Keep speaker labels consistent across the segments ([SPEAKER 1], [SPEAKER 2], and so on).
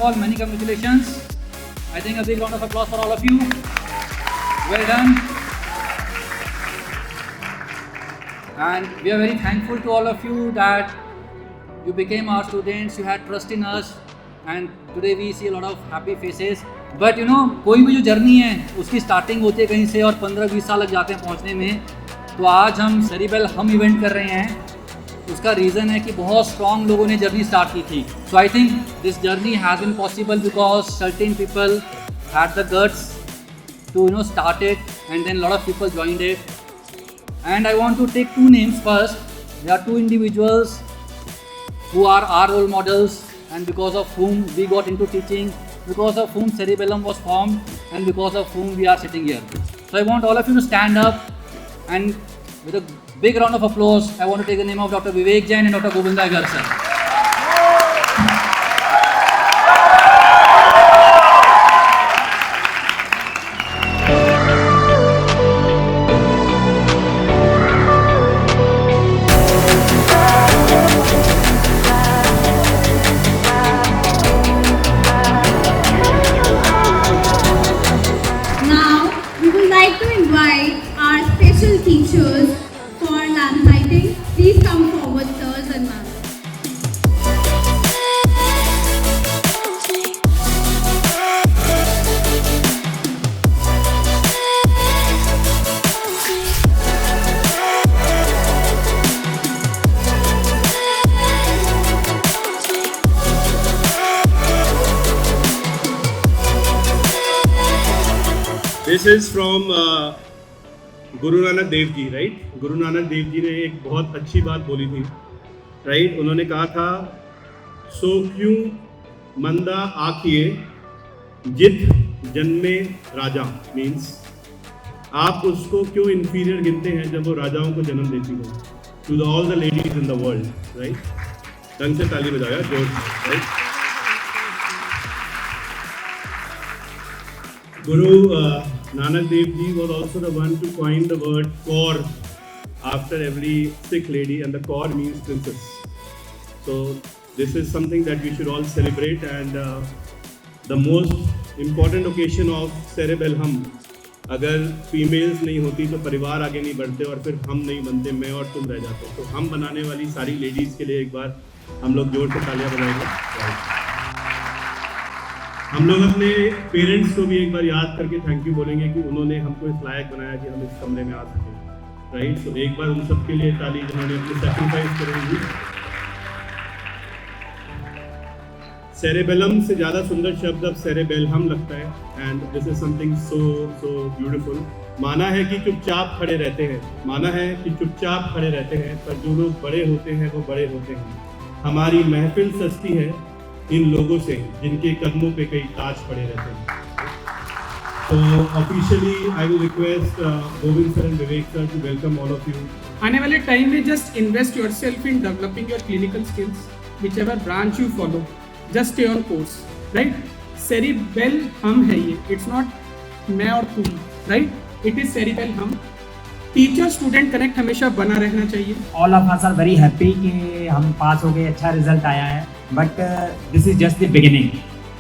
[SPEAKER 1] all, many congratulations. I think a big round of applause for all of you. Well done. And we are very thankful to all of you that you became our students, you had trust in us, and today we see a lot of happy faces. But you know, कोई भी जो journey है उसकी starting होती है कहीं से और 15-20 साल लग जाते हैं पहुंचने में. तो आज हम सेरिबेल हम इवेंट कर रहे हैं. उसका रीज़न है कि बहुत स्ट्रॉन्ग लोगों ने जर्नी स्टार्ट की थी. So I think this journey has been possible because certain people had the guts to start it, and then a lot of people joined it. And I want to take two names first. There are two individuals who are our role models, and because of whom we got into teaching, because of whom Cerebellum was formed, and because of whom we are sitting here. So I want all of you to stand up, and with a big round of applause, I want to take the name of Dr. Vivek Jain and Dr. Govinda Agar sir.
[SPEAKER 2] Teachers for lamplighting. Please come forward, sirs and ma'am.
[SPEAKER 3] This is from Guru Nanak Dev ji, right. Guru Nanak Dev ji ने एक बहुत अच्छी बात बोली थी, right. उन्होंने कहा था, सो क्यों मंदा आखिए जित जन्मे राजा. मीन्स आप उसको क्यों इन्फीरियर गिनते हैं जब वो राजाओं को जन्म देती हो. To the all the ladies in the world, right. ढंग से ताली बजाया, जोर से, right. Guru Nanak Dev Ji was also the one to coin the word kaur after every Sikh lady, and the kaur means princess. So this is something that we should all celebrate, and the most important occasion of Cerebellum hum. अगर females नहीं होती तो परिवार आगे नहीं बढ़ते और फिर हम नहीं बनते, मैं और तुम रह जाते. तो हम बनाने वाली सारी लेडीज़ के लिए एक बार हम लोग जोर से तालियां बजाएंगे. हम लोग अपने पेरेंट्स को भी एक बार याद करके थैंक यू बोलेंगे कि उन्होंने हमको इस लायक बनाया कि हम इस कमरे में आ सकें, राइट. तो एक बार उन सबके लिए ताली जिन्होंने अपनी सैक्रिफाइस करेंगी. सेरेबेलम से ज़्यादा सुंदर शब्द अब सेरेबेलहम लगता है, and this is something so beautiful. माना है कि चुपचाप खड़े रहते हैं, माना है कि चुपचाप खड़े रहते हैं, पर जो लोग बड़े होते हैं वो बड़े होते हैं. हमारी महफिल सस्ती है इन लोगों से जिनके कदमों पे कई ताज पड़े रहते हैं. तो officially I will request Govind sir and Vivek sir to welcome all of you.
[SPEAKER 4] आने वाले टाइम में just invest yourself in developing your clinical skills, whichever branch you follow, just stay on course, right. Cerebellum है ये, it's not मैं और तुम, right. It is cerebellum. Teacher student connect हमेशा बना रहना चाहिए.
[SPEAKER 5] All of us are very happy कि हम पास हो गए, अच्छा रिजल्ट आया है. But this is just the beginning.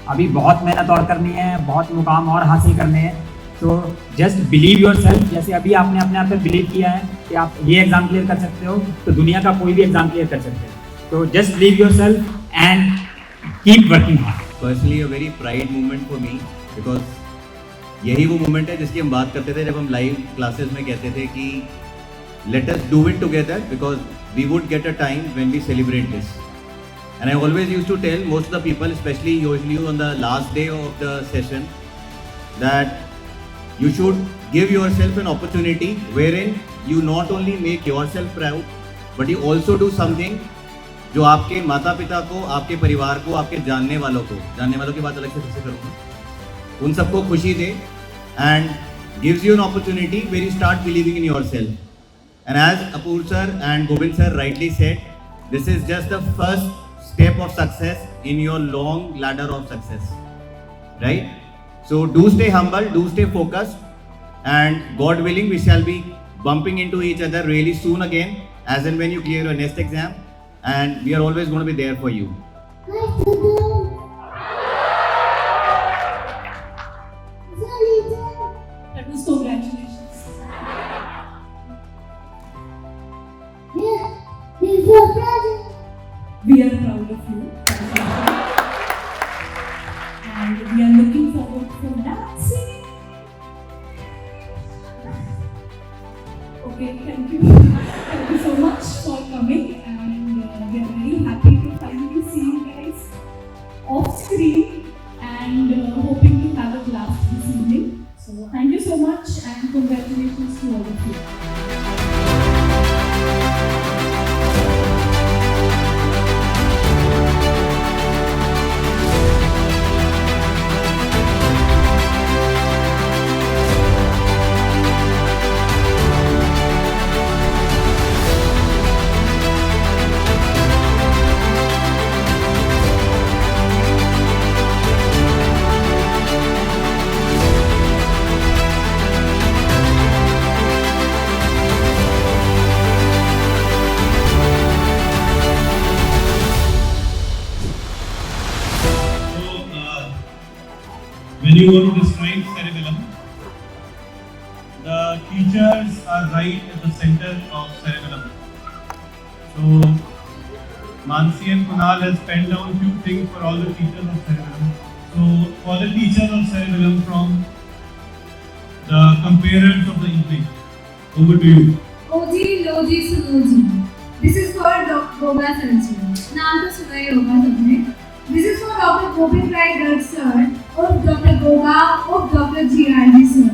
[SPEAKER 5] अभी बहुत मेहनत और करनी है, बहुत मुकाम और हासिल करने हैं. तो जस्ट बिलीव योरसेल्फ. जैसे अभी आपने अपने आप पे बिलीव किया है कि आप ये एग्जाम क्लियर कर सकते हो, तो दुनिया का कोई भी एग्जाम क्लियर कर सकते हो. तो just believe yourself and keep working hard.
[SPEAKER 6] Personally a very pride moment for me, because यही वो मोमेंट है जिसकी हम बात करते थे जब हम लाइव क्लासेस में कहते थे कि let us do it together, because we would get a time when we celebrate this. And I always used to tell most of the people, especially usually on the last day of the session, that you should give yourself an opportunity wherein you not only make yourself proud, but you also do something जो आपके माता पिता को, आपके परिवार को, आपके जानने वालों की बात अलग से कैसे करूँगा, उन सबको खुशी दे, and gives you an opportunity where you start believing in yourself. And as Apur sir and Govind sir rightly said, this is just the first step of success in your long ladder of success, right? So do stay humble, do stay focused, and God willing we shall be bumping into each other really soon again, as and when you clear your next exam, and we are always going to be there for you.
[SPEAKER 7] you. And we are looking forward for dancing. Okay, thank you. Thank you so much for coming, and we are very happy to finally see you guys off screen, and hoping to have a blast this evening. So thank you so much, and congratulations to all of you.
[SPEAKER 3] When you go to describe cerebellum, the teachers are right at the center of cerebellum. So Mansi and Kunal has penned down few things for all the teachers of cerebellum. So for the teachers of cerebellum from the comparers of the evening, over to you.
[SPEAKER 2] Oji, Loji, Sunoji. This is for Dr. Goga Sarji. नाम तो सुना ही होगा सबने. This is for Dr. Govind Rai Garg sir, of Dr. Goga, of Dr. G.R.D. sir.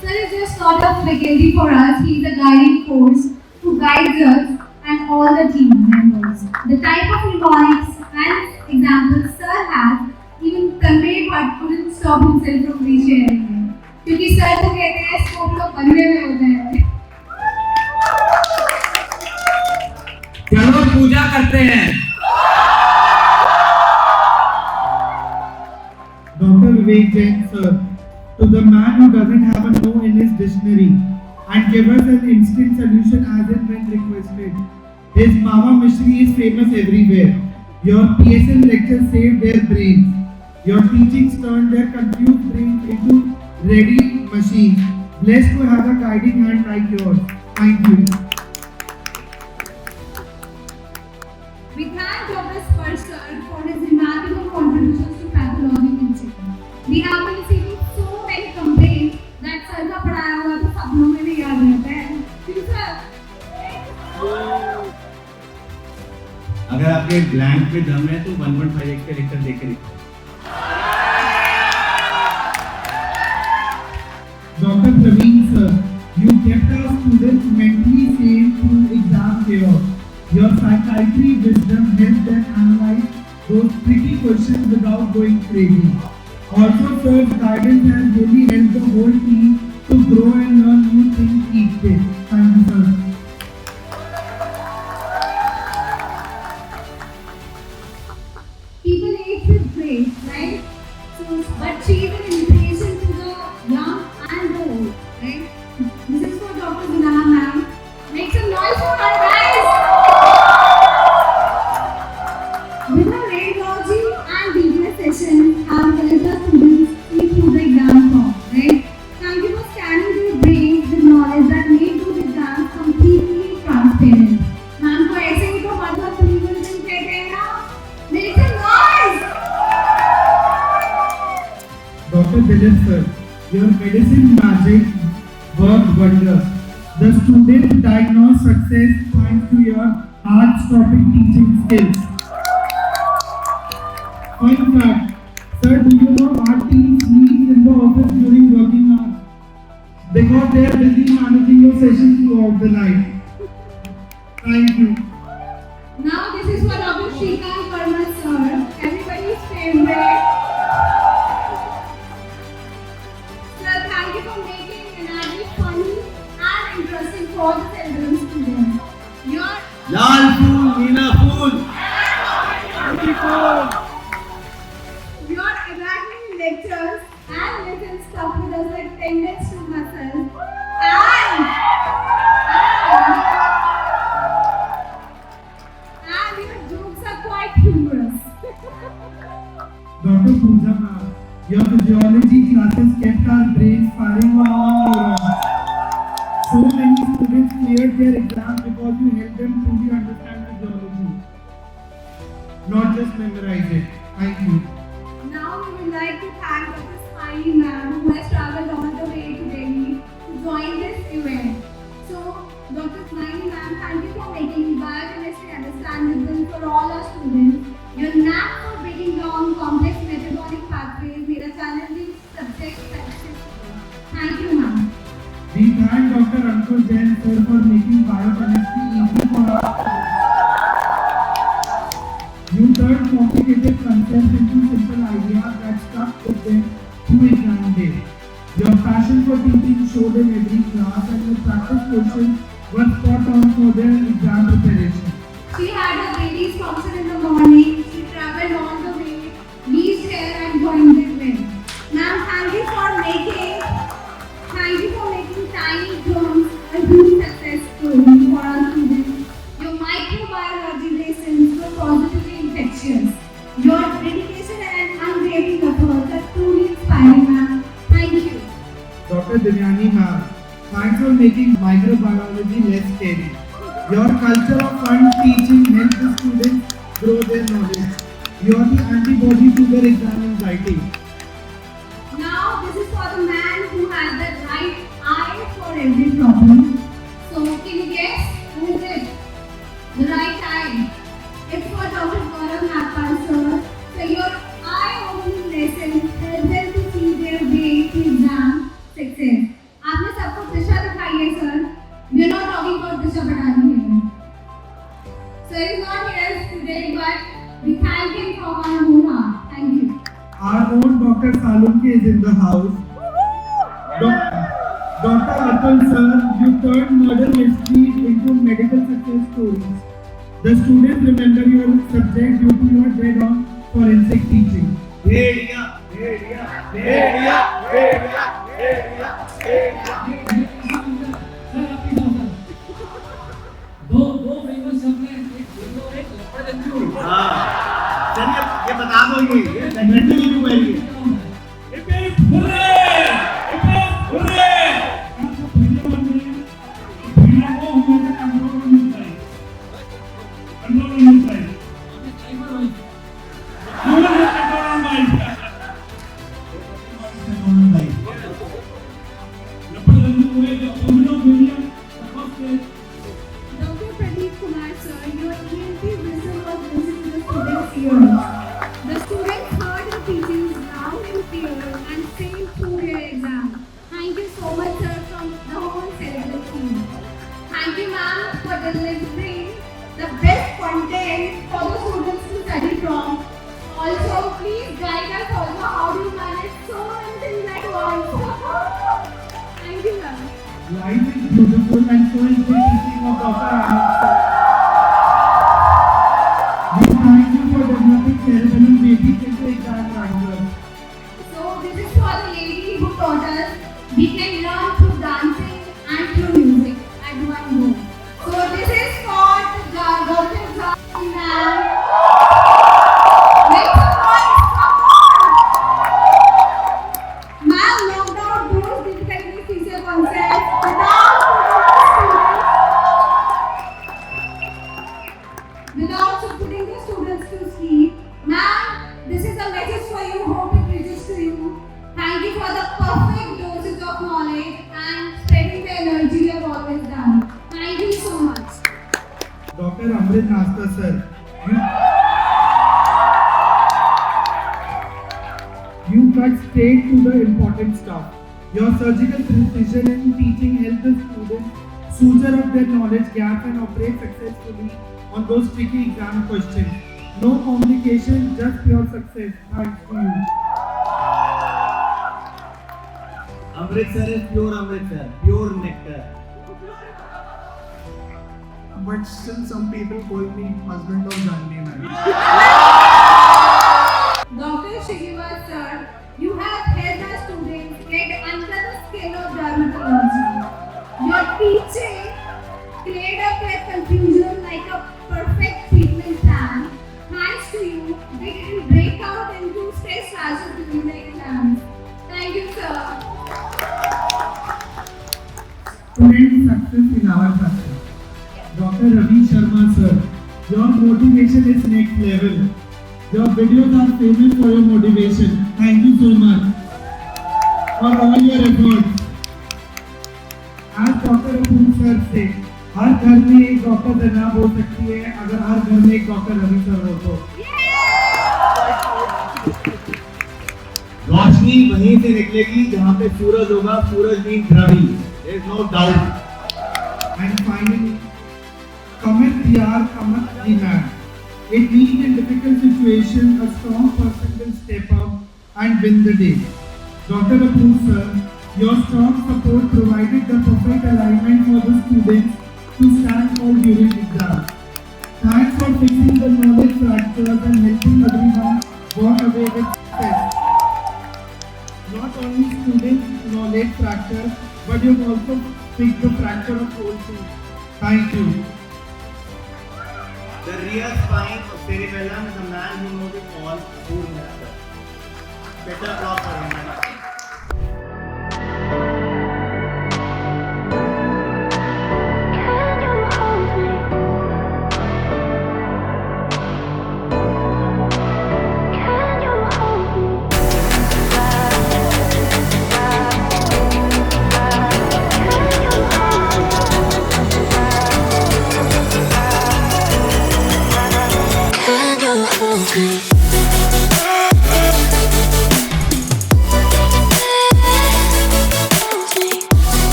[SPEAKER 2] Sir is just sort of faculty for us. He is a guiding force who guides us and all the team members. The type of remarks and examples sir has, even Tanmay Bhatt couldn't stop himself from resharing it. क्योंकि sir को कहते हैं scope लोग बनने में होता है.
[SPEAKER 5] चलो पूजा करते हैं.
[SPEAKER 8] Dr. Vivek Jain sir, to the man who doesn't have a no in his dictionary and give us an instant solution as and when requested. His Mama Mishri is famous everywhere. Your PSL lectures saved their brains. Your teachings turned their confused brains into ready machines. Blessed to have a guiding hand like yours. Thank you.
[SPEAKER 2] We thank Dr. Sparsh sir for his remarkable contributions to pathology teaching. We have been receiving so many complaints that sir का पढ़ाया हुआ तो सपनों में भी याद रहता है. क्यों सर?
[SPEAKER 6] अगर आपके ब्लैंक पे दम है तो 1.5x के लेक्चर देख के लिखो.
[SPEAKER 8] Dr. Praveen sir, you kept our students mentally sane through exam chaos. Your psychiatry wisdom helped them analyze those tricky questions without going crazy. Also, sir's guidance has really helped the whole team to grow and learn new things each day. Thank you, sir.
[SPEAKER 2] People age with grace, right? So, but she is an inspiration to the young and the old, right? This is for Dr. Gunana ma'am. Make some noise for her, guys! With her radiology and DBS sessions have helped the students see through the exam form, right? Thank you for scanning their brains with knowledge that made those exams completely transparent. Ma'am को ऐसे ही तो मतलब प्रीविजन कहते हैं ना? Make some noise!
[SPEAKER 8] Dr. Dilip sir, your medicine magic worked wonders. The students diagnosed success thanks to your heart-stopping teaching skills. Fun fact, sir, do you know our team sleeps in the office during working hours? Because they are busy managing your sessions throughout the night. Thank you.
[SPEAKER 2] Now this is for Dr. Shrikant Parmat sir, everybody's favorite. Sir, thank you for making anatomy funny and interesting for the children students. Your
[SPEAKER 6] Lal fool Neela fool.
[SPEAKER 2] Your enlightening lectures and lessons stuck with us like tendons to muscles and your jokes are quite humorous.
[SPEAKER 8] Dr. Pooja ma'am, your physiology classes kept our brains firing on all neurons. So many students cleared their exams because you helped them truly understand the thank Dr. Ankur Jain sir for making biochemistry easy for us. You turned complicated concepts into simple ideas that stuck with them through exam day. Your passion for teaching showed in every class, and your practice questions were spot on for their exam preparation.
[SPEAKER 2] She had a ladies' function in the morning. She traveled all the way, reached here and joined it well. Ma'am, thank you for making tiny drones a huge success story for our students. Your microbiology lessons were positively infectious. Your dedication and unwavering efforts are truly inspiring, ma'am. Thank you.
[SPEAKER 8] Dr. Divyani ma'am, thanks for making microbiology less scary. Your culture of fun teaching helped the students grow their knowledge. You are the antibody to their exam anxiety.
[SPEAKER 2] Now, this is for the man who has the right eye for every problem. So, can you guess who is it? The right eye. It's for Dr. Gaurav Nagpal, sir. So, your eye-opening lesson helps them to see their way to exam success. आपने सबको दिशा दिखाई है, sir. We are not talking about Disha Patani here. Sir is not here today, but we thank him from our own heart. Thank you.
[SPEAKER 8] Our own Dr. Salunke is in the house. Dr. Atul sir, you turned murder mysteries into medical success stories. The students remember your subject due to your dead-on forensic teaching.
[SPEAKER 1] दो famous शब्द हैं, एक गुरु और एक लपड़गंजू।
[SPEAKER 6] चलिए ये बता दो ये सेगमेंट क्यों पहली
[SPEAKER 2] Dr. Pradeep Kumar sir, your ENT whistle was listened to the students' ears. The students heard your teachings loud and clear and sailed through their exam. Thank you so much, sir, from the whole cerebral team. Thank you, ma'am, for delivering the best content for the students to study from. Also, please guide us also how do you manage so many things at once. Thank you, ma'am.
[SPEAKER 8] Life is beautiful and so is the teaching of Dr. Anand sir. We thank you for developing cerebellum babies into exam writers.
[SPEAKER 2] So this is for the lady who taught us we can learn through dancing and through music at one go. So this is for the Dr. Jhansi ma'am. Make some noise, come on! Ma'am knocked out those difficultly teacher concepts without putting the students to sleep. Ma'am, this is a message for you. Hope it reaches to you. Thank you for the perfect dosage of knowledge and spreading the energy you have always done. Thank you so much.
[SPEAKER 8] Dr. Amrit Nasta sir, you cut straight to the important stuff. Your surgical precision in teaching helped the students suture up their knowledge gaps and operate successfully on those tricky exam questions. No complications, just pure success. Thanks to you.
[SPEAKER 6] Amritsar is pure Amritsar, pure nectar.
[SPEAKER 8] But still some people call me husband of Janvi ma'am.
[SPEAKER 2] Dr. Srinivas sir, you have helped our students get under the skin of dermatology. Your teaching cleared up their confusion like a perfect treatment plan. Thanks to you, they didn't break out into stress rashes during the exams. Thank you, sir.
[SPEAKER 8] Student success in our success. Dr. Ravi Sharma sir, your motivation is next level. Your videos are famous for your motivation. Thank you so much for all your efforts. As Dr. Apur sir said, हर घर में एक doctor तैनात हो सकती है अगर हर घर में एक डॉक्टर रवि सर हो तो।
[SPEAKER 6] रोशनी वहीं से निकलेगी जहाँ पे सूरज होगा, सूरज मीन्स रवि।
[SPEAKER 3] There is no doubt.
[SPEAKER 8] And finally, Kamat Diyar, Kamat Dihan. It means in difficult situations, a strong person will step up and win the day. Dr. Apoor sir, your strong support provided the perfect alignment for the students to stand tall during exams. Thanks for fixing the knowledge fractures and helping everyone walk away with success. Not only students' knowledge fractures, but you've also fixed the fracture of whole too. Thank you.
[SPEAKER 6] The real spine of cerebellum is a man who knows it all, Apoor Mehta. Better applause for him.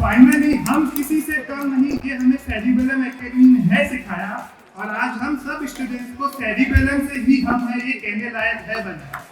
[SPEAKER 8] Finally हम किसी से कम नहीं कि हमें cerebellum academy ने है सिखाया और आज हम सब स्टूडेंट्स को सेरिबेलम से ही हम है ये कहने लायक है बना।